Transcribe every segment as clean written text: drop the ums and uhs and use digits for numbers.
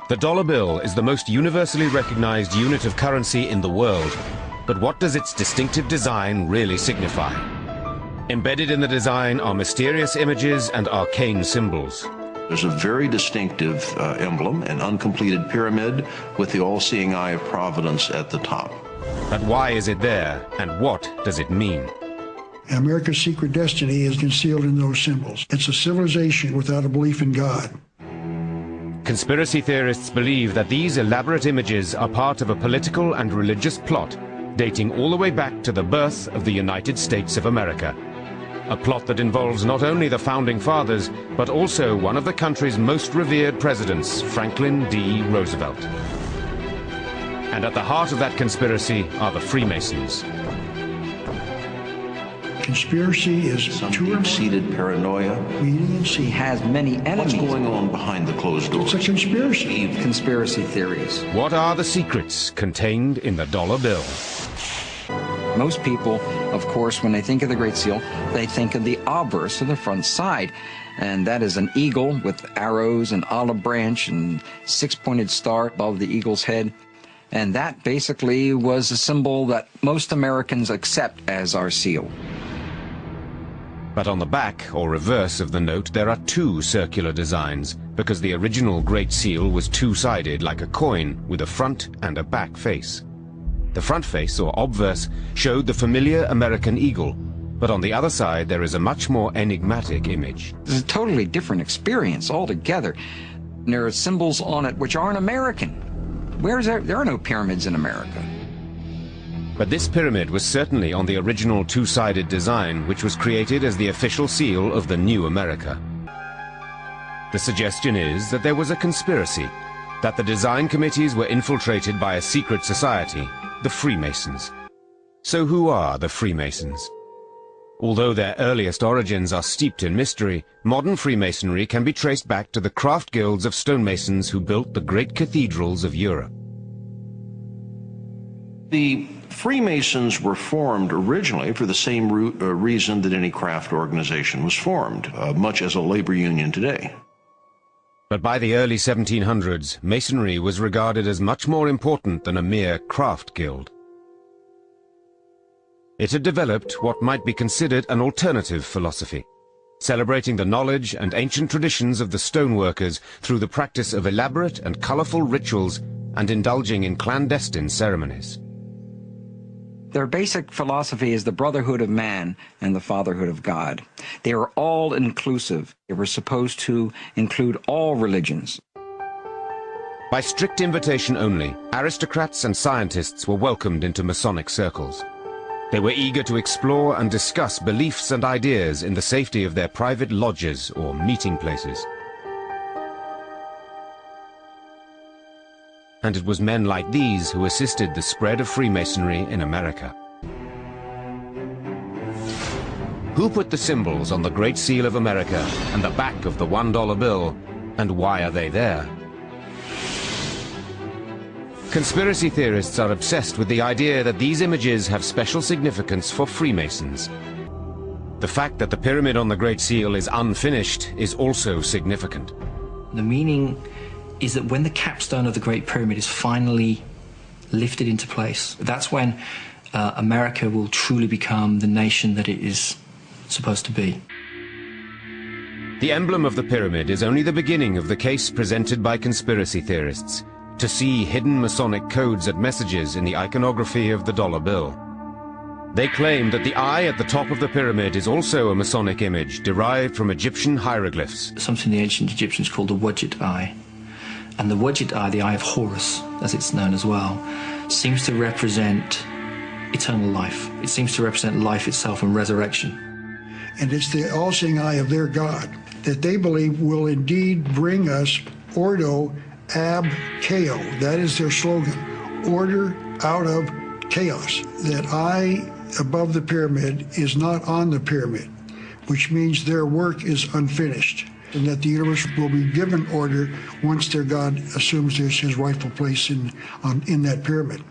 The dollar bill is the most universally recognized unit of currency in the world. But what does its distinctive design really signify? Embedded in the design are mysterious images and arcane symbols. There's a very distinctive emblem, an uncompleted pyramid with the all-seeing eye of Providence at the top. But why is it there, and what does it mean? America's secret destiny is concealed in those symbols. It's a civilization without a belief in God. Conspiracy theorists believe that these elaborate images are part of a political and religious plot dating all the way back to the birth of the United States of America. A plot that involves not only the Founding Fathers, but also one of the country's most revered presidents, Franklin D. Roosevelt. And at the heart of that conspiracy are the Freemasons. Conspiracy is Some deep-seated paranoia. He has many enemies. What's going on behind the closed doors? It's a conspiracy. Conspiracy theories. What are the secrets contained in the dollar bill? Most people, of course, when they think of the Great Seal, they think of the obverse of the front side. And that is an eagle with arrows and olive branch and six-pointed star above the eagle's head. And that basically was a symbol that most Americans accept as our seal. But on the back, or reverse of the note, there are two circular designs, because the original Great Seal was two-sided like a coin, with a front and a back face. The front face, or obverse, showed the familiar American eagle, but on the other side there is a much more enigmatic image. It's a totally different experience altogether. There are symbols on it which aren't American. There are no pyramids in America. But this pyramid was certainly on the original two-sided design, which was created as the official seal of the new America. The suggestion is that there was a conspiracy, that the design committees were infiltrated by a secret society, the Freemasons. So who are the Freemasons? Although their earliest origins are steeped in mystery, modern Freemasonry can be traced back to the craft guilds of stonemasons who built the great cathedrals of Europe. The Freemasons were formed originally for the same reason that any craft organization was formed, much as a labor union today. But by the early 1700s, Masonry was regarded as much more important than a mere craft guild. It had developed what might be considered an alternative philosophy, celebrating the knowledge and ancient traditions of the stoneworkers through the practice of elaborate and colorful rituals and indulging in clandestine ceremonies. Their basic philosophy is the brotherhood of man and the fatherhood of God. They are all inclusive. They were supposed to include all religions. By strict invitation only, aristocrats and scientists were welcomed into Masonic circles. They were eager to explore and discuss beliefs and ideas in the safety of their private lodges or meeting places. And it was men like these who assisted the spread of Freemasonry in America. Who put the symbols on the Great Seal of America and the back of the $1 bill, and why are they there? Conspiracy theorists are obsessed with the idea that these images have special significance for Freemasons. The fact that the pyramid on the Great Seal is unfinished is also significant. The meaning is that when the capstone of the Great Pyramid is finally lifted into place, that's when America will truly become the nation that it is supposed to be. The emblem of the pyramid is only the beginning of the case presented by conspiracy theorists, to see hidden Masonic codes and messages in the iconography of the dollar bill. They claim that the eye at the top of the pyramid is also a Masonic image derived from Egyptian hieroglyphs. Something the ancient Egyptians called the Wadjet eye. And the Wadjet eye, the eye of Horus, as it's known as well, seems to represent eternal life. It seems to represent life itself and resurrection. And it's the all-seeing eye of their God that they believe will indeed bring us Ordo ab Chao. That is their slogan, order out of chaos. That eye above the pyramid is not on the pyramid, which means their work is unfinished, and that the universe will be given order once their God assumes his rightful place in that pyramid.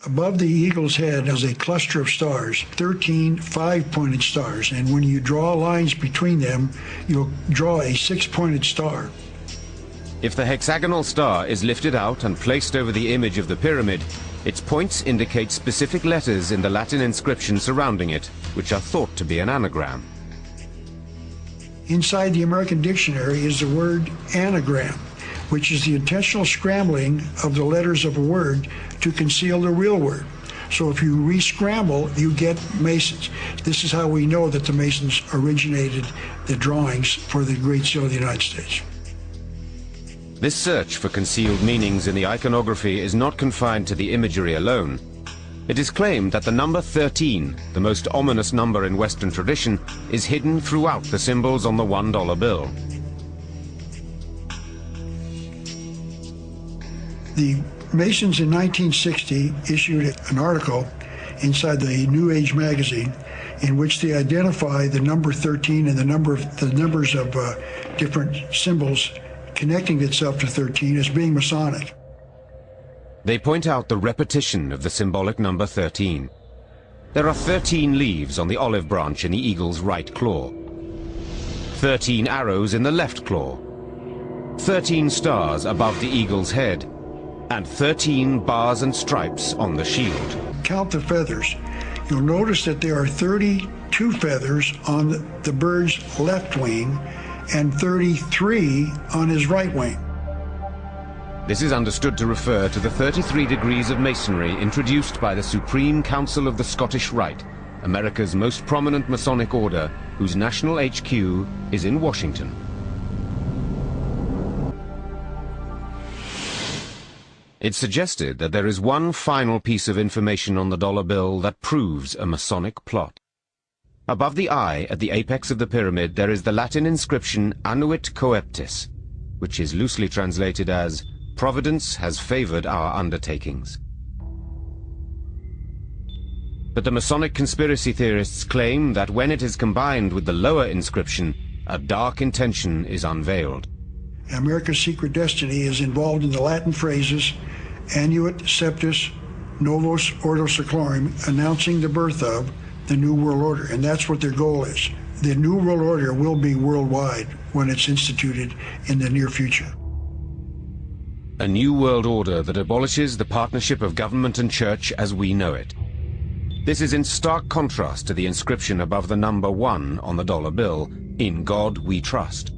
Above the eagle's head is a cluster of stars, 13 five-pointed stars, and when you draw lines between them, you'll draw a six-pointed star. If the hexagonal star is lifted out and placed over the image of the pyramid, its points indicate specific letters in the Latin inscription surrounding it, which are thought to be an anagram. Inside the American Dictionary is the word anagram, which is the intentional scrambling of the letters of a word to conceal the real word. So if you re-scramble, you get Masons. This is how we know that the Masons originated the drawings for the Great Seal of the United States. This search for concealed meanings in the iconography is not confined to the imagery alone. It is claimed that the number 13, the most ominous number in Western tradition, is hidden throughout the symbols on the $1 bill. The Masons in 1960 issued an article inside the New Age magazine in which they identify the number 13 and the numbers of different symbols connecting itself to 13 as being Masonic. They point out the repetition of the symbolic number 13. There are 13 leaves on the olive branch in the eagle's right claw, 13 arrows in the left claw, 13 stars above the eagle's head, and 13 bars and stripes on the shield. Count the feathers. You'll notice that there are 32 feathers on the bird's left wing and 33 on his right wing. This is understood to refer to the 33 degrees of Masonry introduced by the Supreme Council of the Scottish Rite, America's most prominent Masonic order, whose national HQ is in Washington. It's suggested that there is one final piece of information on the dollar bill that proves a Masonic plot. Above the eye, at the apex of the pyramid, there is the Latin inscription Annuit Coeptis, which is loosely translated as, "Providence has favored our undertakings." But the Masonic conspiracy theorists claim that when it is combined with the lower inscription, a dark intention is unveiled. America's secret destiny is involved in the Latin phrases Annuit Septis Novus Ordo Seclorum, announcing the birth of the New World Order, and that's what their goal is. The New World Order will be worldwide when it's instituted in the near future. A new world order that abolishes the partnership of government and church as we know it. This is in stark contrast to the inscription above the number 1 on the dollar bill, "In God We Trust."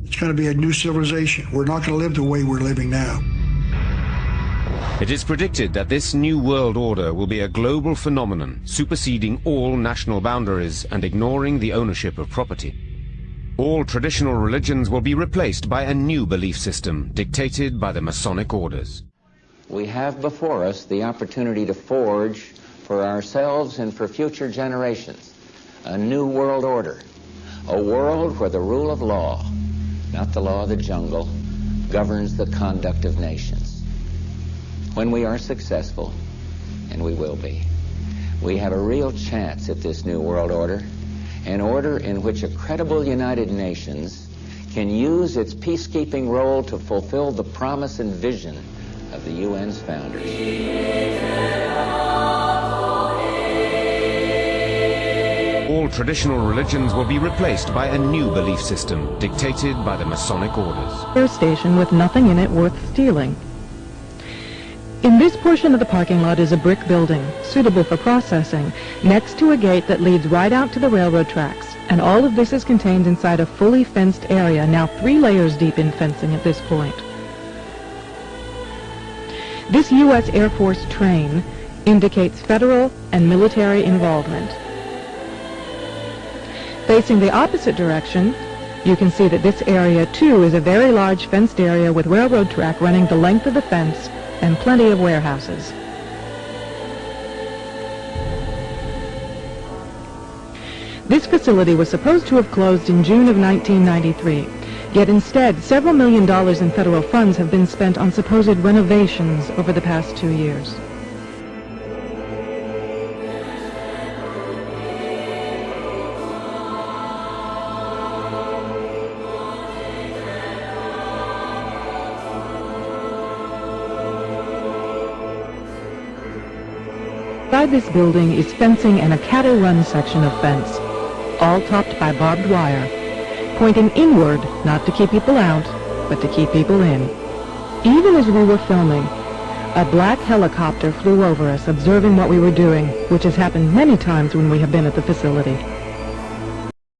It's going to be a new civilization. We're not going to live the way we're living now. It is predicted that this new world order will be a global phenomenon, superseding all national boundaries and ignoring the ownership of property. All traditional religions will be replaced by a new belief system dictated by the Masonic orders. We have before us the opportunity to forge for ourselves and for future generations a new world order, a world where the rule of law, not the law of the jungle, governs the conduct of nations. When we are successful, and we will be, we have a real chance at this new world order, an order in which a credible United Nations can use its peacekeeping role to fulfill the promise and vision of the UN's founders. All traditional religions will be replaced by a new belief system dictated by the Masonic orders. Air station with nothing in it worth stealing. In this portion of the parking lot is a brick building, suitable for processing, next to a gate that leads right out to the railroad tracks. And all of this is contained inside a fully fenced area, now 3 layers deep in fencing at this point. This U.S. Air Force train indicates federal and military involvement. Facing the opposite direction, you can see that this area, too, is a very large fenced area with railroad track running the length of the fence and plenty of warehouses. This facility was supposed to have closed in June of 1993, yet instead several $1 million in federal funds have been spent on supposed renovations over the past 2 years. Inside this building is fencing and a cattle run section of fence, all topped by barbed wire. pointing inward, not to keep people out, but to keep people in. Even as we were filming, a black helicopter flew over us, observing what we were doing, which has happened many times when we have been at the facility.